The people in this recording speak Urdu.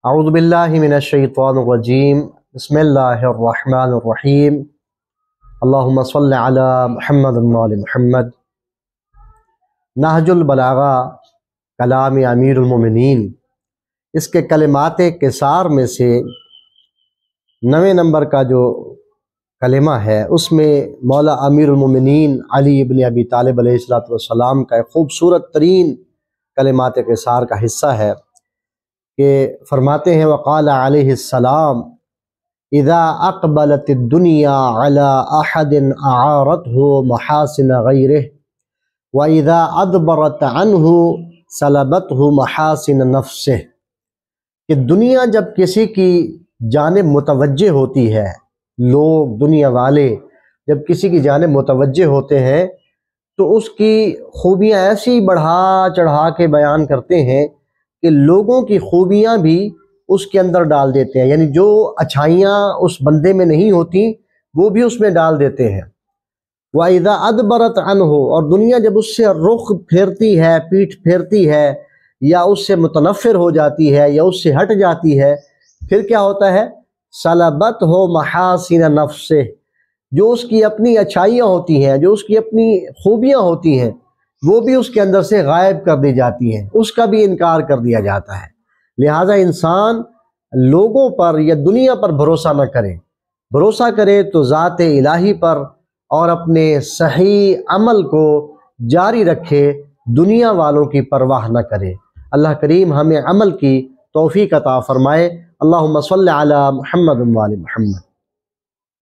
اعوذ باللہ من الشیطان الرجیم بسم اللہ الرحمن الرحیم اللہم صل علی محمد وآل محمد۔ نہج البلاغہ کلام امیر المومنین، اس کے کلمات قصار میں سے 9 نمبر کا جو کلمہ ہے اس میں مولا امیر المومنین علی ابن ابی طالب علیہ السلام کا ایک خوبصورت ترین کلمات قصار کا حصہ ہے کہ فرماتے ہیں وقال علیہ السلام اذا اقبلت الدنیا علی احد اعارته محاسن غیرہ واذا ادبرت عنہ سلبته محاسن نفسہ، کہ دنیا جب کسی کی جانب متوجہ ہوتی ہے، لوگ دنیا والے جب کسی کی جانب متوجہ ہوتے ہیں تو اس کی خوبیاں ایسی بڑھا چڑھا کے بیان کرتے ہیں کہ لوگوں کی خوبیاں بھی اس کے اندر ڈال دیتے ہیں، یعنی جو اچھائیاں اس بندے میں نہیں ہوتی وہ بھی اس میں ڈال دیتے ہیں۔ وَإِذَا أَدْبَرَتْ عَنْهُ، اور دنیا جب اس سے رخ پھیرتی ہے، پیٹھ پھیرتی ہے، یا اس سے متنفر ہو جاتی ہے یا اس سے ہٹ جاتی ہے، پھر کیا ہوتا ہے؟ سَلَبَتْهُ مَحَاسِنَ نَفْسِهِ، جو اس کی اپنی اچھائیاں ہوتی ہیں، جو اس کی اپنی خوبیاں ہوتی ہیں، وہ بھی اس کے اندر سے غائب کر دی جاتی ہیں، اس کا بھی انکار کر دیا جاتا ہے۔ لہٰذا انسان لوگوں پر یا دنیا پر بھروسہ نہ کرے، بھروسہ کرے تو ذات الہی پر، اور اپنے صحیح عمل کو جاری رکھے، دنیا والوں کی پرواہ نہ کرے۔ اللہ کریم ہمیں عمل کی توفیق عطا فرمائے۔ اللہم صلی علی محمد وآل محمد۔